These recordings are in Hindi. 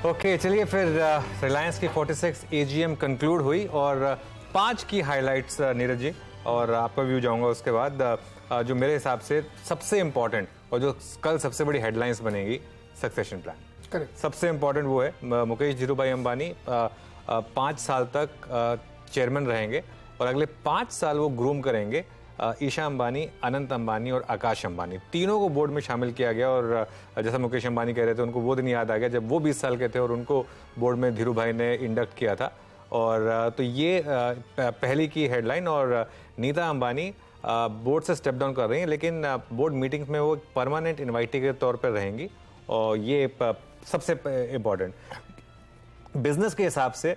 ओके चलिए फिर रिलायंस की 46 एजीएम कंक्लूड हुई और 5 की हाइलाइट्स नीरज जी और आपका व्यू जाऊंगा उसके बाद जो मेरे हिसाब से सबसे इम्पोर्टेंट और जो कल सबसे बड़ी हेडलाइंस बनेगी सक्सेशन प्लान। करेक्ट। सबसे इम्पोर्टेंट वो है मुकेश धीरूभाई अंबानी 5 साल तक चेयरमैन रहेंगे और अगले 5 साल वो ग्रूम करेंगे ईशा अंबानी, अनंत अंबानी और आकाश अंबानी, तीनों को बोर्ड में शामिल किया गया। और जैसा मुकेश अंबानी कह रहे थे, उनको वो दिन याद आ गया जब वो 20 साल के थे और उनको बोर्ड में धीरू भाई ने इंडक्ट किया था। और तो ये पहली की हेडलाइन। और नीता अंबानी बोर्ड से स्टेप डाउन कर रही हैं, लेकिन बोर्ड मीटिंग्स में वो परमानेंट इन्वाइटी के तौर पर रहेंगी। और ये सबसे इम्पोर्टेंट बिजनेस के हिसाब से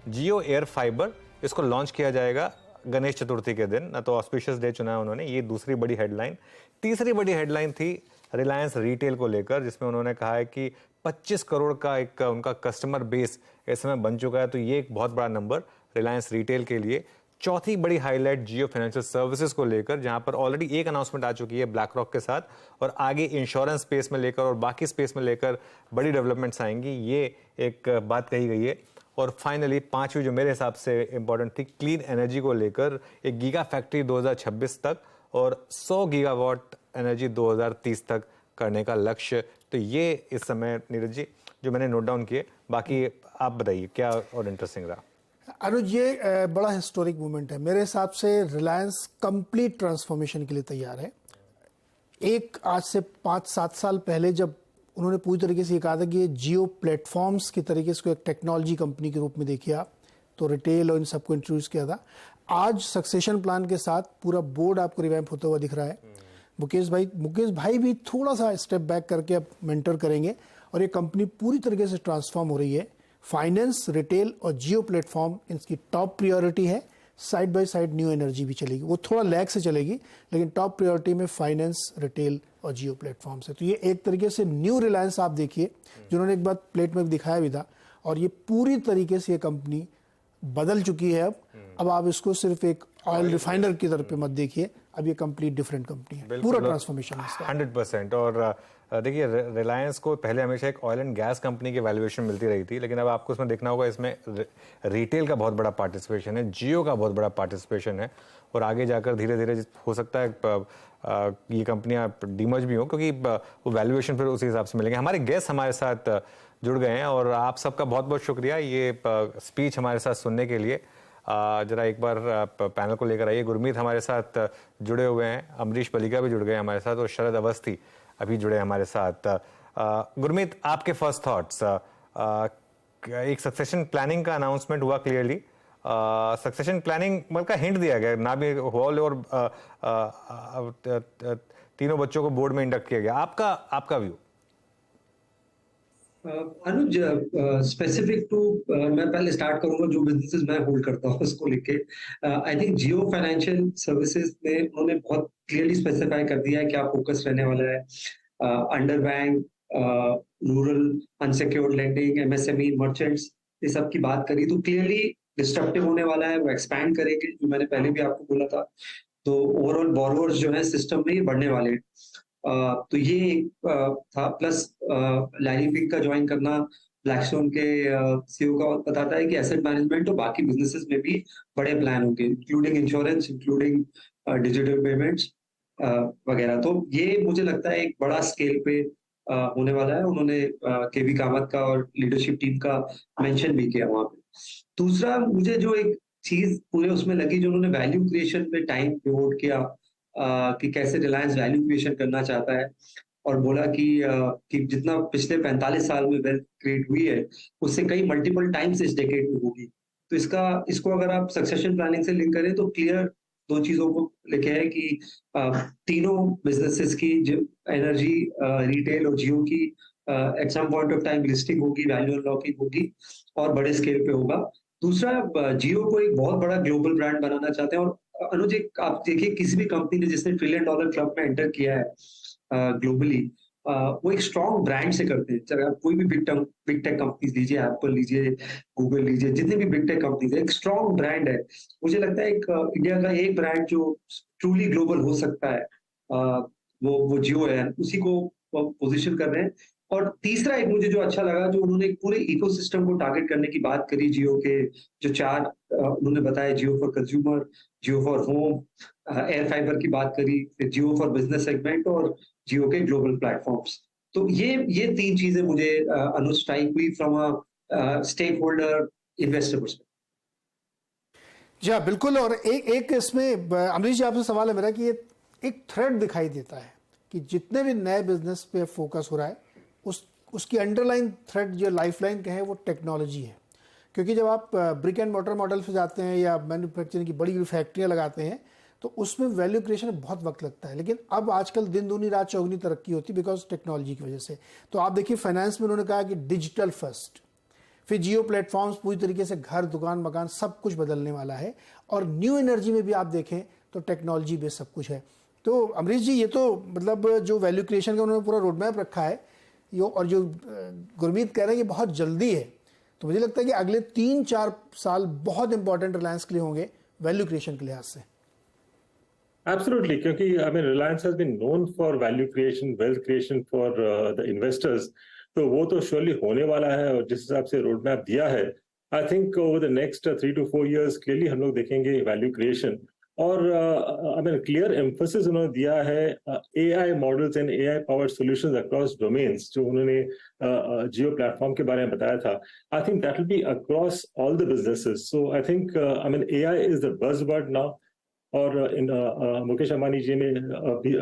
जियो एयर फाइबर इसको लॉन्च किया जाएगा गणेश चतुर्थी के दिन, ना तो ऑस्पिशियस डे चुना है उन्होंने। ये दूसरी बड़ी हेडलाइन। तीसरी बड़ी हेडलाइन थी रिलायंस रिटेल को लेकर, जिसमें उन्होंने कहा है कि 25 करोड़ का एक उनका कस्टमर बेस इस समय बन चुका है, तो ये एक बहुत बड़ा नंबर रिलायंस रिटेल के लिए। चौथी बड़ी हाईलाइट जियो फाइनेंशियल सर्विसेज को लेकर, जहां पर ऑलरेडी एक अनाउंसमेंट आ चुकी है ब्लैक रॉक के साथ, और आगे इंश्योरेंस स्पेस में लेकर और बाकी स्पेस में लेकर बड़ी डेवलपमेंट्स आएंगी, ये एक बात कही गई है। और फाइनली पांचवी जो मेरे हिसाब से इंपॉर्टेंट थी, क्लीन एनर्जी को लेकर एक गीगा फैक्ट्री 2026 तक और 100 गीगावाट एनर्जी 2030 तक करने का लक्ष्य। तो ये इस समय नीरज जी जो मैंने नोट डाउन किए, बाकी आप बताइए क्या और इंटरेस्टिंग रहा। अनुज, ये बड़ा हिस्टोरिक मोमेंट है मेरे हिसाब से। रिलायंस कंप्लीट ट्रांसफॉर्मेशन के लिए तैयार है। एक आज से 5-7 साल पहले जब उन्होंने पूरी तरीके से ये कहा था कि ये जियो प्लेटफॉर्म्स की तरीके से एक टेक्नोलॉजी कंपनी के रूप में देखिए आप, तो रिटेल और इन सबको इंट्रोड्यूस किया था। आज सक्सेशन प्लान के साथ पूरा बोर्ड आपको रिवैम्प होता हुआ दिख रहा है। मुकेश भाई भी थोड़ा सा स्टेप बैक करके अब मेंटर करेंगे और ये कंपनी पूरी तरीके से ट्रांसफॉर्म हो रही है। फाइनेंस, रिटेल और जियो प्लेटफॉर्म इनकी टॉप प्रायोरिटी है। Side by side new energy भी चलेगी, वो थोड़ा लैग से चलेगी, लेकिन टॉप प्रायोरिटी में फाइनेंस, रिटेल और जियो प्लेटफॉर्म से। तो ये एक तरीके से न्यू रिलायंस आप देखिए, जिन्होंने एक बार प्लेट में दिखाया भी था। और ये पूरी तरीके से ये कंपनी बदल चुकी है। अब आप इसको सिर्फ एक ऑयल रिफाइनर की तरफ पे मत देखिए, अब ये कंप्लीट डिफरेंट कंपनी है, पूरा ट्रांसफॉर्मेशन है इसका 100%। और देखिए रिलायंस को पहले हमेशा एक ऑयल एंड गैस कंपनी की वैल्यूएशन मिलती रही थी, लेकिन अब आपको इसमें देखना होगा इसमें रिटेल का बहुत बड़ा पार्टिसिपेशन है, जियो का बहुत बड़ा पार्टिसिपेशन है। और आगे जाकर धीरे धीरे हो सकता है ये कंपनियां डीमर्ज भी हो, क्योंकि वो वैल्यूएशन फिर उसी हिसाब से मिलेंगे। हमारे गेस्ट हमारे साथ जुड़ गए हैं और आप सबका बहुत बहुत शुक्रिया ये स्पीच हमारे साथ सुनने के लिए। जरा एक बार पैनल को लेकर आइए। गुरमीत हमारे साथ जुड़े हुए हैं, अमरीश पलिका भी जुड़ गए हमारे साथ और शरद अवस्थी अभी जुड़े हमारे साथ। गुरमीत, आपके फर्स्ट थॉट्स। एक सक्सेशन प्लानिंग का अनाउंसमेंट हुआ क्लियरली, सक्सेशन प्लानिंग मतलब का हिंट दिया गया, ना भी हॉल और तीनों बच्चों को बोर्ड में इंडक्ट किया गया। आपका व्यू। अनुज, स्पेसिफिक टू मैं पहले स्टार्ट करूंगा जो बिजनेसेस मैं होल्ड करता हूँ उसको लेके। I think Jio financial services में उन्होंने बहुत क्लियरली स्पेसिफाई कर दिया है क्या फोकस रहने वाला है। Under bank, rural unsecured lending, MSME, merchants, ये सब की बात करी तो क्लियरली डिस्ट्रप्टिव होने वाला है। वो एक्सपैंड करेंगे, जो मैंने पहले भी आपको बोला था। तो ओवरऑल बोरोवर्स जो है सिस्टम में ये बढ़ने वाले हैं। तो ये एक था। प्लस लैरी फिंक का ज्वाइन करना ब्लैकस्टोन के सीईओ का बताता है कि एसेट मैनेजमेंट और बाकी बिजनेसेस में भी बड़े प्लान होंगे, including insurance, including digital payments वगैरह। तो ये मुझे लगता है एक बड़ा स्केल पे होने वाला है। उन्होंने केवी कामत का और लीडरशिप टीम का मेंशन भी किया वहां पे। दूसरा, मुझे जो एक चीज पूरे उसमें लगी, जो उन्होंने वैल्यू क्रिएशन पे टाइम डिवोट किया, कि कैसे रिलायंस वैल्यू क्रिएशन करना चाहता है, और बोला कि जितना पिछले 45 साल में वेल्थ क्रिएट हुई है उससे कई मल्टीपल टाइम्स इस डेकेड में होगी। तो इसको अगर आप सक्सेशन प्लानिंग से लिंक करें तो क्लियर दो चीजों को लिखे है कि तीनों बिजनेसेस की, एनर्जी, रिटेल और जियो की, at some point of time listing होगी, वैल्यू अनलॉकिंग होगी और बड़े स्केल पे होगा। दूसरा, जियो को एक बहुत बड़ा ग्लोबल ब्रांड बनाना चाहते हैं। और अनुज, आप देखिए किसी भी कंपनी ने जिसने $1 ट्रिलियन क्लब में एंटर किया है ग्लोबली, वो एक स्ट्रॉन्ग ब्रांड से करते हैं। चाहे आप कोई भी बिग टेक कंपनीज लीजिए, एप्पल लीजिए, गूगल लीजिए, जितने भी बिग टेक कंपनीज है, एक स्ट्रॉन्ग ब्रांड है। मुझे लगता है एक इंडिया का एक ब्रांड जो ट्रूली ग्लोबल हो सकता है वो जियो है, उसी को पोजीशन कर रहे हैं। और तीसरा एक मुझे जो अच्छा लगा, जो उन्होंने एक पूरे इकोसिस्टम को टारगेट करने की बात करी जियो के, जो 4 उन्होंने बताया, Jio for consumer, Jio for home, air fiber की बात करी, फिर जियो फॉर बिजनेस सेगमेंट और जियो के ग्लोबल प्लेटफॉर्म्स। तो ये 3 चीजें मुझे अनुज स्ट्राइक हुई from a stakeholder investor perspective. जी हाँ, बिल्कुल। और एक इसमें अमरीश जी आपसे सवाल है मेरा कि ये एक थ्रेड दिखाई देता है कि जितने भी नए बिजनेस पे फोकस हो रहा है उसकी अंडरलाइन थ्रेड जो लाइफलाइन कहें वो टेक्नोलॉजी है। क्योंकि जब आप ब्रिक एंड मोटर मॉडल पे जाते हैं या मैन्युफैक्चरिंग की बड़ी बड़ी फैक्ट्रियाँ लगाते हैं तो उसमें वैल्यू क्रिएशन में बहुत वक्त लगता है। लेकिन अब आजकल दिन दूनी रात चौगुनी तरक्की होती है बिकॉज टेक्नोलॉजी की वजह से। तो आप देखिए फाइनेंस में उन्होंने कहा कि डिजिटल फर्स्ट, फिर जियो प्लेटफॉर्म्स पूरी तरीके से घर दुकान मकान सब कुछ बदलने वाला है। और न्यू एनर्जी में भी आप देखें तो टेक्नोलॉजी बेस्ड सब कुछ है। तो अमरीश जी ये तो मतलब जो वैल्यू क्रिएशन का उन्होंने पूरा रोड मैप रखा है और जो गुरमीत कह रहे हैं कि बहुत जल्दी है, तो मुझे लगता है कि अगले 3-4 साल बहुत इंपॉर्टेंट रिलायंस के लिए होंगे वैल्यू क्रिएशन के लिहाज से। Absolutely, क्योंकि I mean Reliance has been known for value creation, wealth creation for the investors. तो वो तो surely होने वाला है और जिस हिसाब से रोड मैप दिया है, I think over the next 3 to 4 years clearly हम लोग देखेंगे value creation और I mean clear emphasis उन्होंने दिया है AI models and AI powered solutions across domains जो उन्होंने Jio platform के बारे में बताया था. I think that will be across all the businesses. So I think I mean AI is the buzzword now. और मुकेश अंबानी जी ने अभी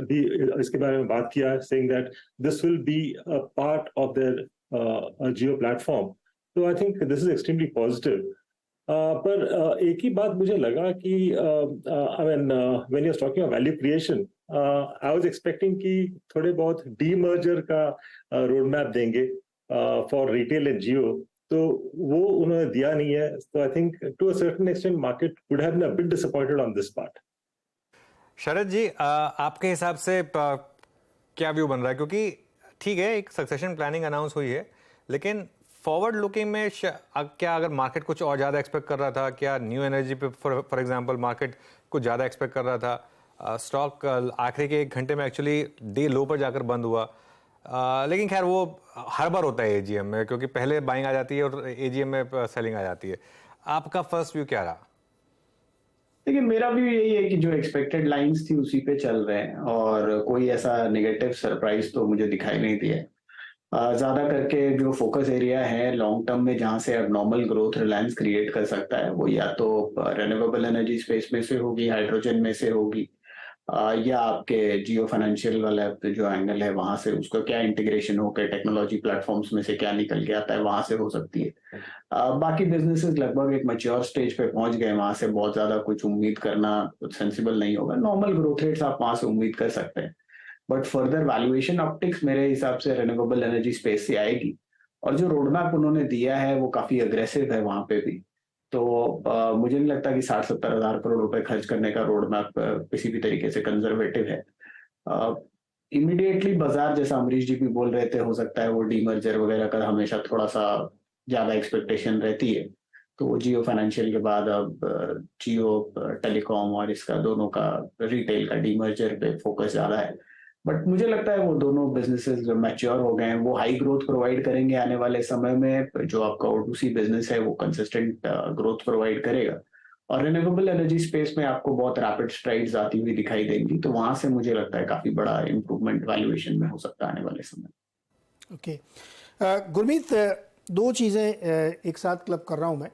इसके बारे में बात किया saying that this will be a part of their Jio platform. तो I think this is extremely positive. पर एक ही बात मुझे लगा कि I mean when you are talking about value creation I was expecting कि थोड़े बहुत डीमर्जर का रोड मैप देंगे फॉर रिटेल एंड जियो, तो वो उन्होंने दिया नहीं है। तो I think to a certain extent market would have been a bit disappointed on this part. Sharad ji आपके हिसाब से क्या व्यू बन रहा है? क्योंकि ठीक है एक सक्सेशन प्लानिंग अनाउंस हुई है, लेकिन फॉरवर्ड लुकिंग में क्या अगर मार्केट कुछ और ज़्यादा एक्सपेक्ट कर रहा था? क्या न्यू एनर्जी पे फॉर एग्जांपल मार्केट कुछ ज़्यादा एक्सपेक्ट कर रहा था? स्टॉक आखिरी के 1 घंटे में एक्चुअली डे लो पर जाकर बंद हुआ। लेकिन खैर वो हर बार होता है एजीएम में, क्योंकि पहले बाइंग आ जाती है और एजीएम में सेलिंग आ जाती है। आपका फर्स्ट व्यू क्या रहा? देखिए मेरा भी यही है कि जो एक्सपेक्टेड लाइंस थी उसी पे चल रहे हैं और कोई ऐसा नेगेटिव सरप्राइज तो मुझे दिखाई नहीं दिया। ज्यादा करके जो फोकस एरिया है लॉन्ग टर्म में जहां से अब नॉर्मल ग्रोथ रिलायंस क्रिएट कर सकता है वो या तो रिन्यूएबल एनर्जी स्पेस में से होगी, हाइड्रोजन में से होगी, या आपके जियो फाइनेंशियल वाला जो एंगल है वहां से उसका क्या इंटीग्रेशन होकर टेक्नोलॉजी प्लेटफॉर्म्स में से क्या निकल के आता है वहां से हो सकती है। बाकी बिजनेसेस लगभग एक मैच्योर स्टेज पे पहुंच गए, वहां से बहुत ज्यादा कुछ उम्मीद करना कुछ सेंसिबल नहीं होगा। नॉर्मल ग्रोथ रेट्स आप वहां से उम्मीद कर सकते हैं, बट फर्दर वैल्यूएशन अपटिक्स मेरे हिसाब से रिन्यूएबल एनर्जी स्पेस से आएगी। और जो रोड मैप उन्होंने दिया है वो काफी अग्रेसिव है वहां पे भी। तो मुझे नहीं लगता कि 60-70 हजार करोड़ रुपए खर्च करने का रोड मैप किसी भी तरीके से कंजर्वेटिव है। इमीडिएटली बाजार जैसा अमरीश जी भी बोल रहे थे, हो सकता है वो डीमर्जर वगैरह का हमेशा थोड़ा सा ज्यादा एक्सपेक्टेशन रहती है। तो जियो फाइनेंशियल के बाद अब जियो टेलीकॉम और इसका दोनों का रिटेल का डीमर्जर पे फोकस ज्यादा है। बट मुझे लगता है वो दोनों बिजनेसेस जो मैच्योर हो गए हैं वो हाई ग्रोथ प्रोवाइड करेंगे आने वाले समय में। जो आपका O2C बिजनेस है वो कंसिस्टेंट ग्रोथ प्रोवाइड करेगा और रिन्यूएबल एनर्जी स्पेस में आपको बहुत रैपिड स्ट्राइड्स आती हुई दिखाई देंगी। तो वहां से मुझे लगता है काफी बड़ा इंप्रूवमेंट वैल्यूएशन में हो सकता है आने वाले समय। ओके गुरमीत, 2 चीज़ें एक साथ क्लब कर रहा हूं मैं।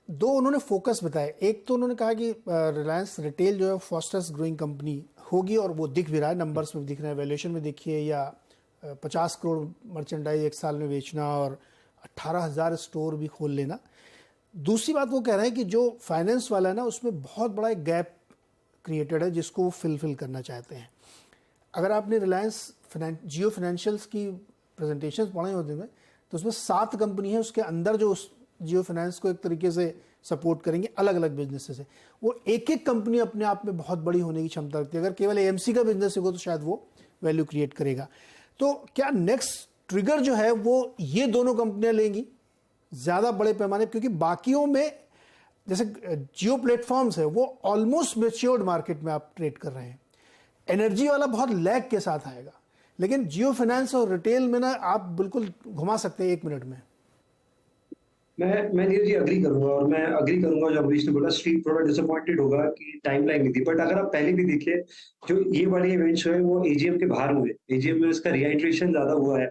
2 उन्होंने फोकस बताए। एक तो उन्होंने कहा कि रिलायंस रिटेल जो है फास्टेस्ट ग्रोइंग कंपनी होगी और वो दिख भी रहा है, नंबर्स में दिख रहा है, वैल्यूएशन में देखिए या 50 करोड़ मर्चेंडाइज 1 साल में बेचना और 18,000 स्टोर भी खोल लेना। दूसरी बात वो कह रहे हैं कि जो फाइनेंस वाला है ना उसमें बहुत बड़ा एक गैप क्रिएटेड है जिसको वो फिल करना चाहते हैं। अगर आपने रिलायंस जियो फाइनेंशियल्स की प्रेजेंटेशन पढ़े होते हैं तो उसमें 7 कंपनी है, उसके अंदर जो उस जियो फाइनेंस को एक तरीके से सपोर्ट करेंगे अलग अलग बिजनेसेस है। वो एक एक कंपनी अपने आप में बहुत बड़ी होने की क्षमता रखती है। अगर केवल AMC का बिजनेस होगा तो शायद वो वैल्यू क्रिएट करेगा। तो क्या नेक्स्ट ट्रिगर जो है वो ये दोनों कंपनियां लेंगी ज़्यादा बड़े पैमाने, क्योंकि बाकियों में जैसे जियो प्लेटफॉर्म्स है वो ऑलमोस्ट मैच्योर्ड मार्केट में आप ट्रेड कर रहे हैं। एनर्जी वाला बहुत लैग के साथ आएगा, लेकिन जियो फाइनेंस और रिटेल में ना आप बिल्कुल घुमा सकते हैं 1 मिनट में। मैं नीरज जी अग्री करूंगा, और मैं अग्री करूंगा जो अमरीश ने बोला, स्ट्रीट थोड़ा डिसअपॉइंटेड होगा कि टाइमलाइन नहीं थी, बट अगर आप पहले भी देखिए जो ये वाले इवेंट्स हुए वो एजीएम के बाहर हुए, एजीएम में उसका रिहाइड्रेशन ज्यादा हुआ है।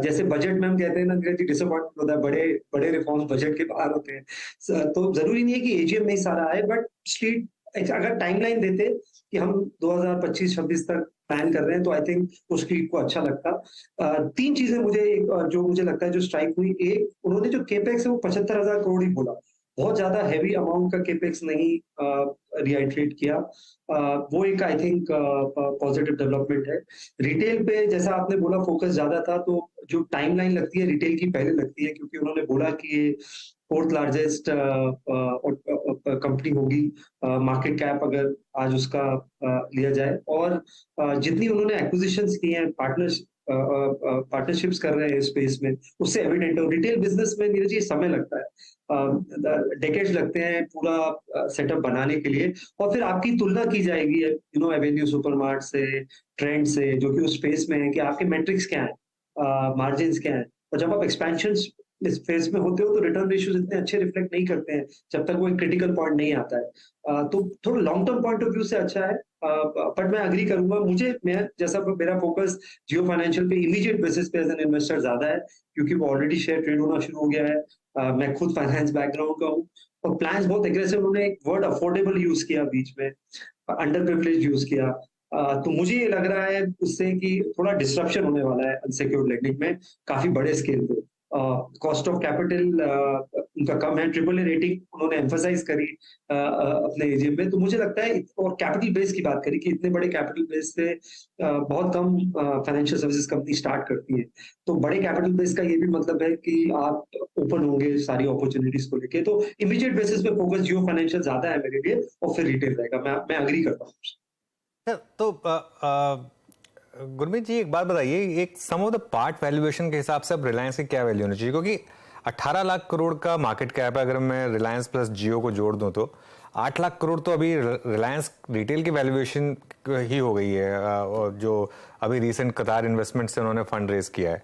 जैसे बजट में हम कहते हैं ना नीरज जी, डिसअपॉइंटमेंट होता है, बड़े बड़े रिफॉर्म्स बजट के बाहर होते हैं। तो जरूरी नहीं है कि एजीएम में ही सारा आए, बट स्ट्रीट अगर टाइमलाइन देते कि हम 2025-26 तक प्लान कर रहे हैं, तो आई थिंक उस स्ट्रीट को अच्छा लगता। 3 चीजें मुझे जो मुझे लगता है जो स्ट्राइक हुई, एक उन्होंने जो केपेक्स है वो 75,000 करोड़ ही बोला, बहुत ज्यादा हैवी अमाउंट का केपेक्स नहीं रिहाइड्रेट किया। वो एक आई थिंक पॉजिटिव डेवलपमेंट है। रिटेल पे जैसा आपने बोला फोकस ज्यादा था, तो जो टाइमलाइन लगती है रिटेल की पहले लगती है, क्योंकि उन्होंने बोला कि ये 4th लार्जेस्ट कंपनी होगी मार्केट कैप अगर आज उसका लिया जाए, और जितनी उन्होंने एक्विजिशंस की हैं, पार्टनरशिप्स कर रहे हैं स्पेस में, उससे एविडेंट है। रिटेल बिजनेस में नीरज जी समय लगता है, डेकेड्स लगते हैं पूरा सेटअप बनाने के लिए, और फिर आपकी तुलना की जाएगी एवेन्यू सुपरमार्ट से, ट्रेंड से, जो कि उस स्पेस में है कि आपके मैट्रिक्स क्या है, मार्जिन्स क्या है। और जब आप एक्सपेंशन इस फेज में होते हो तो रिटर्न रेशियोज इतने अच्छे रिफ्लेक्ट नहीं करते हैं जब तक कोई क्रिटिकल पॉइंट नहीं आता है। तो थोड़ा long term point of view से अच्छा है, बट मैं अग्री करूंगा, मैं जैसा मेरा फोकस जियो फाइनेंशियल पे इमीडिएट बेसिस पे एज एन इन्वेस्टर ज्यादा है, क्योंकि वो ऑलरेडी शेयर ट्रेड होना शुरू हो गया है। मैं खुद फाइनेंस बैकग्राउंड का हूँ, और प्लान्स बहुत एग्रेसिव, उन्होंने एक वर्ड अफोर्डेबल यूज किया, बीच में अंडर प्रिविलेज यूज किया। तो मुझे ये लग रहा है उससे कि थोड़ा डिस्ट्रप्शन होने वाला है अनसिक्योर्ड लेंडिंग में काफी बड़े स्केल पे। कॉस्ट ऑफ कैपिटल उनका कम है, ट्रिपल ए रेटिंग उन्होंने एम्फसाइज करी अपने एजीएम में। तो मुझे लगता है, और कैपिटल बेस की बात करी कि इतने बड़े कैपिटल बेस से बहुत कम फाइनेंशियल सर्विसेज कंपनी स्टार्ट करती है, तो बड़े कैपिटल बेस का ये भी मतलब है कि आप ओपन होंगे सारी अपॉर्चुनिटीज को लेके। तो इमीडिएट बेसिस पे फोकस जियो फाइनेंशियल ज्यादा है मेरे लिए, और फिर रिटेल रहेगा। मैं अग्री करता हूँ। तो गुरमीत जी एक बात बताइए, एक सम ऑफ द पार्ट वैल्यूएशन के हिसाब से अब रिलायंस की क्या वैल्यू होनी चाहिए? क्योंकि 18 लाख करोड़ का मार्केट कैप है, अगर मैं रिलायंस प्लस जियो को जोड़ दूं तो 8 लाख करोड़ तो अभी रिलायंस रिटेल की वैल्यूएशन ही हो गई है, और जो अभी रिसेंट कतार इन्वेस्टमेंट से उन्होंने फंड रेज किया है।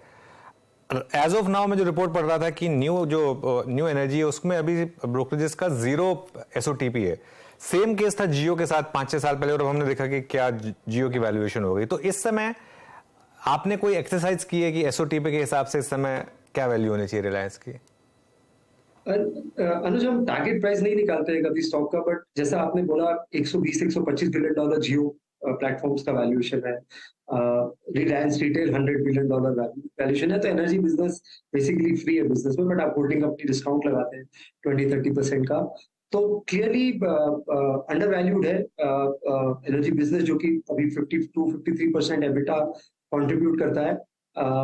एज ऑफ नाउ मैं जो रिपोर्ट पढ़ रहा था कि न्यू एनर्जी है उसमें अभी ब्रोकरेजेस का 0 SOTP है। सेम केस था जियो के साथ 5-6 साल पहले, और अब हमने देखा कि क्या जियो की वैल्यूएशन हो गई। तो इस समय आपने कोई एक्सरसाइज की है कि SOTP के हिसाब से इस समय क्या वैल्यू होनी चाहिए रिलायंस की? अनुज, हम टारगेट प्राइस नहीं निकालते हैं कभी स्टॉक का, बट जैसा आपने बोला 120-125 बिलियन डॉलर जियो प्लेटफॉर्म्स का वैल्यूएशन है, रिलायंस रिटेल $100 बिलियन वैल्यूएशन है। तो एनर्जी बिजनेस बेसिकली फ्री है बिजनेस में, बट आप होल्डिंग कंपनी डिस्काउंट लगाते हैं 20-30% का, तो क्लियरली अंडर वैल्यूड है एनर्जी बिजनेस, जो कि अभी 52-53% एबिटा कंट्रीब्यूट करता है।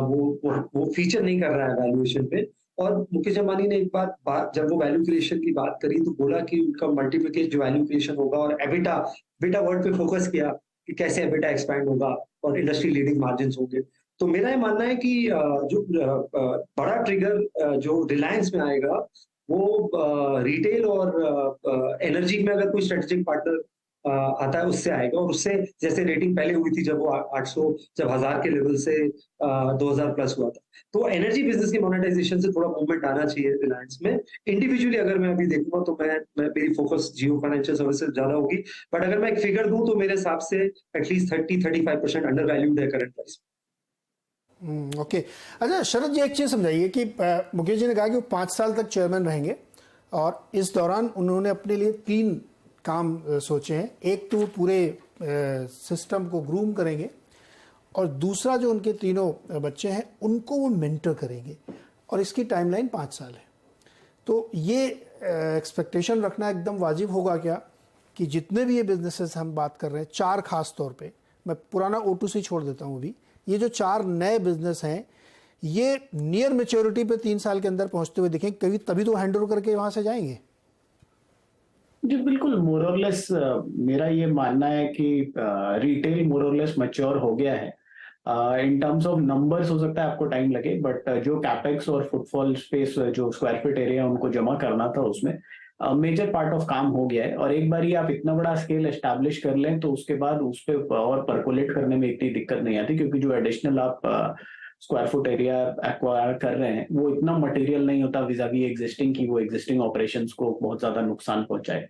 वो फीचर नहीं कर रहा है वैल्यूएशन पे। और मुकेश अंबानी ने एक बात जब वो वैल्यू क्रिएशन की बात करी तो बोला कि उनका मल्टीप्लिकेशन जो वैल्यू क्रिएशन होगा, और एबिटा वर्ड पे फोकस किया कि कैसे एबिटा एक्सपैंड होगा और इंडस्ट्री लीडिंग मार्जिन होंगे। तो मेरा ये मानना है कि जो बड़ा ट्रिगर जो रिलायंस में आएगा वो रिटेल और एनर्जी में अगर कोई स्ट्रेटेजिक पार्टनर आता है उससे आएगा, और उससे जैसे रेटिंग पहले हुई थी जब वो 800 जब 1000 के लेवल से 2000 प्लस हुआ था। तो एनर्जी बिजनेस की मोनेटाइजेशन से थोड़ा मूवमेंट आना चाहिए रिलायंस में। इंडिविजुअली अगर मैं अभी देखूंगा तो मैं मेरी फोकस जियो फाइनेंशियल सर्विसेज ज्यादा होगी, बट अगर मैं एक फिगर दूं तो मेरे हिसाब से एटलीस्ट 30-35% अंडर वैल्यूड है करंट प्राइस। ओके। अच्छा शरद जी, एक चीज़ समझाइए कि मुकेश जी ने कहा कि वो 5 साल तक चेयरमैन रहेंगे, और इस दौरान उन्होंने अपने लिए 3 काम सोचे हैं। एक तो वो पूरे सिस्टम को ग्रूम करेंगे, और दूसरा जो उनके तीनों बच्चे हैं उनको वो मेंटर करेंगे, और इसकी टाइमलाइन 5 साल है। तो ये एक्सपेक्टेशन रखना एकदम वाजिब होगा क्या कि जितने भी ये बिजनेसेस हम बात कर रहे हैं, 4 खास तौर पे, मैं पुराना O2C छोड़ देता हूँ अभी, ये जो 4 नए बिजनेस हैं ये नियर मेच्योरिटी पे 3 साल के अंदर पहुंचते हुए दिखें कभी, तभी तो हैंड ओवर करके वहां से जाएंगे। जी बिल्कुल, मोर और लेस मेरा ये मानना है कि रिटेल मोर और लेस मैच्योर हो गया है। इन टर्म्स ऑफ नंबर्स हो सकता है आपको टाइम लगे, बट जो कैपेक्स और फुटफॉल स्पेस जो स्क्वायर फीट एरिया उनको जमा करना था उसमें मेजर पार्ट ऑफ काम हो गया है। और एक बार ही आप इतना बड़ा स्केल एस्टैब्लिश कर लें तो उसके बाद उस पर और परकोलेट करने में इतनी दिक्कत नहीं आती, क्योंकि जो एडिशनल आप स्क्वायर फुट एरिया एक्वायर कर रहे हैं वो इतना मटेरियल नहीं होता विजावी एग्जिस्टिंग की वो एग्जिस्टिंग ऑपरेशंस को बहुत ज्यादा नुकसान पहुंचाए।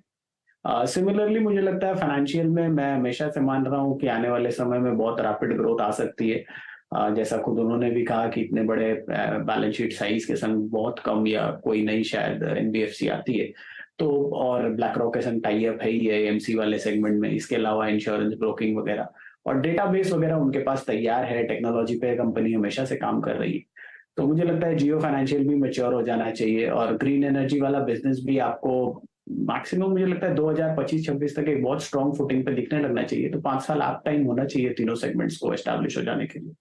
सिमिलरली मुझे लगता है फाइनेंशियल में मैं हमेशा से मान रहा हूँ कि आने वाले समय में बहुत रैपिड ग्रोथ आ सकती है। जैसा खुद उन्होंने भी कहा कि इतने बड़े बैलेंस शीट साइज के संग बहुत कम या कोई नई शायद एनबीएफसी आती है तो, और ब्लैक रॉक के संग टाई अप है ही है एमसी वाले सेगमेंट में, इसके अलावा इंश्योरेंस ब्रोकिंग वगैरह और डेटाबेस वगैरह उनके पास तैयार है, टेक्नोलॉजी पे कंपनी हमेशा से काम कर रही है। तो मुझे लगता है जियो फाइनेंशियल भी मैच्योर हो जाना चाहिए और ग्रीन एनर्जी वाला बिजनेस भी आपको मैक्सिमम मुझे लगता है 2025-26 तक एक बहुत स्ट्रॉन्ग फुटिंग पे दिखने लगना चाहिए। तो 5 साल आप टाइम होना चाहिए तीनों सेगमेंट्स को एस्टैब्लिश हो जाने के लिए।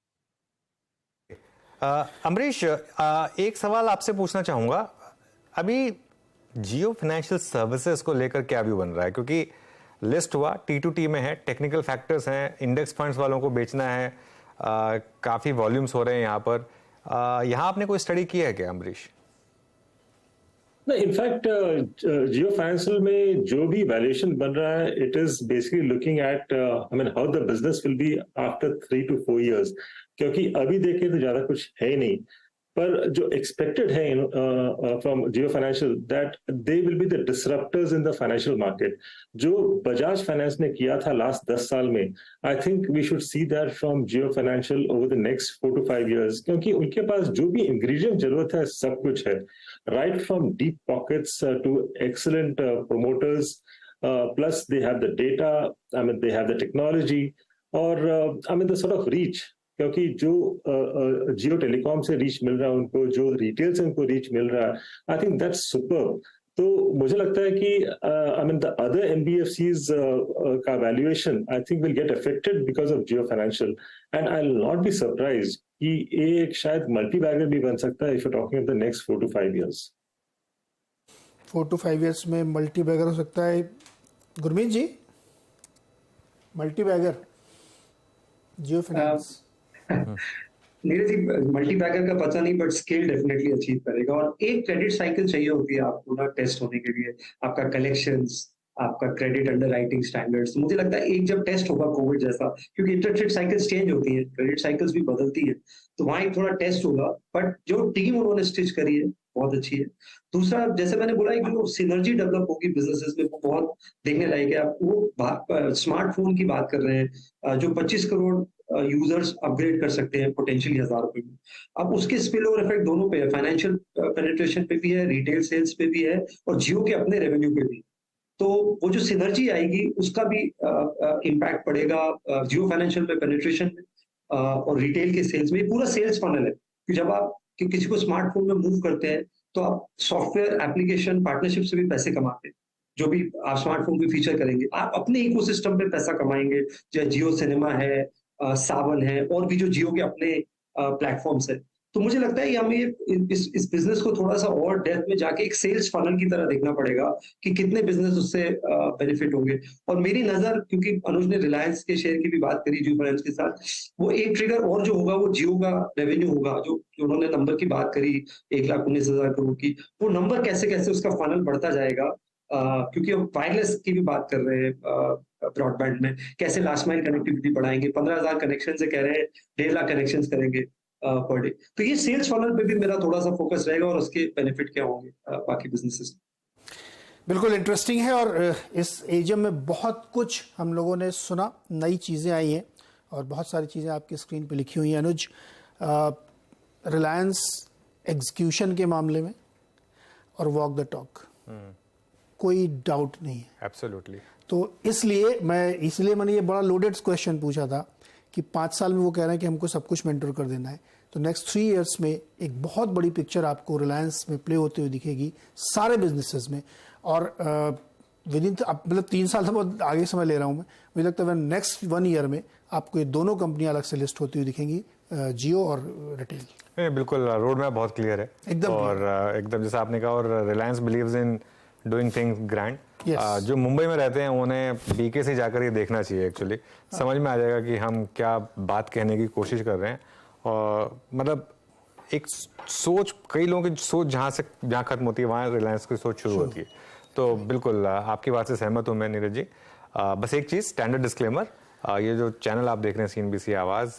अमरीश, एक सवाल आपसे पूछना चाहूंगा, अभी जियो फाइनेंशियल सर्विसेज को लेकर क्या व्यू बन रहा है? क्योंकि लिस्ट हुआ T2T में है, टेक्निकल फैक्टर्स हैं, इंडेक्स फंड्स वालों को बेचना है, काफी वॉल्यूम्स हो रहे हैं यहाँ पर। यहाँ आपने कोई स्टडी किया है क्या Amrish? No, in fact, Jio Financial में जो भी valuation बन रहा है, it is basically looking at, how the business will be after 3 to 4 years. क्योंकि अभी देखें तो ज्यादा कुछ है ही नहीं, पर जो expected है from Jio Financial that they will be the disruptors in the financial market. जो Bajaj Finance ने किया था last 10 साल में, I think we should see that from Jio Financial over the next 4 to 5 years. क्योंकि उनके पास जो भी ingredient जरूरत है सब कुछ है, right from deep pockets to excellent promoters, plus they have the data, they have the technology, और the sort of reach. क्योंकि जो जियो टेलीकॉम से रीच मिल रहा है उनको, जो रिटेल से उनको रीच मिल रहा है, आई थिंक दैट्स सुपर। तो मुझे लगता है कि द अदर एनबीएफसीज का valuation I think will get affected because of Jio financial, and I will not be surprise कि ये एक शायद मल्टी बैगर भी बन सकता है if you talking the next 4 to 5 years। 4 to 5 years में मल्टी बैगर हो सकता है। गुरमीत जी, मल्टी बैगर जियो finance? Neeraj ji, multi bagger का पता नहीं, बट स्केल डेफिनेटली अचीव करेगा। और एक क्रेडिट साइकिल चाहिए होती है आपको ना टेस्ट होने के लिए, आपका कलेक्शंस, आपका क्रेडिट अंडरराइटिंग स्टैंडर्ड्स। मुझे लगता है एक जब टेस्ट होगा कोविड जैसा, क्योंकि इंटरेस्ट रेट साइकिल्स चेंज होती है, क्रेडिट साइकिल्स भी बदलती है, तो वहां एक थोड़ा टेस्ट होगा। बट जो टीम उन्होंने स्टिच करी है बहुत अच्छी है। दूसरा, जैसे मैंने बोला, एक जो सिनर्जी डेवलप होगी बिजनेसेस में वो बहुत देखने लायक है। आप वो स्मार्टफोन की बात कर रहे हैं, जो 25 करोड़ यूजर्स अपग्रेड कर सकते हैं पोटेंशियली 1000 रुपए में। अब उसके स्पिल ओवर इफेक्ट दोनों पे है, फाइनेंशियल पेनिट्रेशन पे भी है, रिटेल सेल्स पे भी है, और जियो के अपने रेवेन्यू पे भी। तो वो जो सिनर्जी आएगी उसका भी इम्पैक्ट पड़ेगा जियो फाइनेंशियल पे, पेनिट्रेशन में, और रिटेल के सेल्स में। पूरा सेल्स फनल है कि जब आप किसी को स्मार्टफोन में मूव करते हैं तो आप सॉफ्टवेयर एप्लीकेशन पार्टनरशिप से भी पैसे कमाते हैं। जो भी आप स्मार्टफोन पे फीचर करेंगे, आप अपने इकोसिस्टम पे पैसा कमाएंगे, चाहे जियो सिनेमा है, सावन है, और भी जो जियो के अपने प्लेटफॉर्म्स है। तो मुझे लगता है हमें इस बिजनेस को थोड़ा सा और डेप्थ में जाके एक सेल्स फनल की तरह देखना पड़ेगा कि कितने बिजनेस उससे बेनिफिट होंगे। और मेरी नजर, क्योंकि अनुज ने रिलायंस के शेयर की भी बात करी जियो फाइनेंस के साथ, वो एक ट्रिगर और जो होगा वो जियो का रेवेन्यू होगा। जो उन्होंने नंबर की बात करी 1,19,000 करोड़ की, वो नंबर कैसे कैसे उसका फनल बढ़ता जाएगा, क्योंकि हम वायरलेस की भी बात कर रहे हैं, ब्रॉडबैंड में कैसे लास्ट माइल कनेक्टिविटी बढ़ाएंगे। 15,000 कनेक्शन से कह रहे हैं 1.5 लाख कनेक्शन करेंगे पर डे। तो ये सेल्स फनल पे भी मेरा थोड़ा सा फोकस रहेगा, और उसके बेनिफिट क्या होंगे बाकी बिजनेसेस। बिल्कुल इंटरेस्टिंग है, और इस एजीएम में बहुत कुछ हम लोगों ने सुना, नई चीज़ें आई हैं और बहुत सारी चीज़ें आपकी स्क्रीन पे लिखी हुई हैं। अनुज, रिलायंस एग्जीक्यूशन के मामले में और वॉक द टॉक, कोई डाउट नहीं है। एब्सोल्युटली। तो इसलिए मैंने ये बड़ा लोडेड क्वेश्चन पूछा था कि 5 साल में वो कह रहे हैं कि हमको सब कुछ मेंटर कर देना है। तो नेक्स्ट 3 इयर्स में एक बहुत बड़ी पिक्चर आपको रिलायंस में प्ले होते हुए दिखेगी सारे बिजनेसेस में। और विद इन, मतलब 3 साल से बहुत आगे समय ले रहा हूँ मैं, मुझे लगता है नेक्स्ट 1 ईयर में आपको ये दोनों कंपनियां अलग से लिस्ट होती हुई दिखेंगी, जियो और रिटेल। बिल्कुल, रोड मैप बहुत क्लियर है एकदम, और एकदम जैसा आपने कहा। और Reliance believes in doing things grand. जो मुंबई में रहते हैं उन्हें बीके से जाकर ये देखना चाहिए, एक्चुअली समझ में आ जाएगा कि हम क्या बात कहने की कोशिश कर रहे हैं। और मतलब एक सोच, कई लोगों की सोच जहाँ खत्म होती है वहाँ रिलायंस की सोच शुरू होती है। तो बिल्कुल आपकी बात से सहमत हूं मैं नीरज जी। बस एक चीज़, स्टैंडर्ड डिस्क्लेमर, ये जो चैनल आप देख रहे हैं CNBC आवाज़,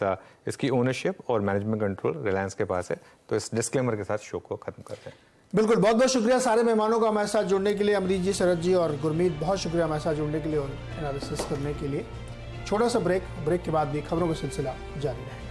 इसकी ओनरशिप और मैनेजमेंट कंट्रोल रिलायंस के पास है, तो इस डिस्क्लेमर के साथ शो को खत्म करते हैं। बिल्कुल, बहुत बहुत शुक्रिया सारे मेहमानों का हमारे साथ जुड़ने के लिए। अमरीत जी, शरद जी और गुरमीत, बहुत शुक्रिया हमारे साथ जुड़ने के लिए और एनालिसिस करने के लिए। छोटा सा ब्रेक के बाद भी खबरों का सिलसिला जारी रहेगा।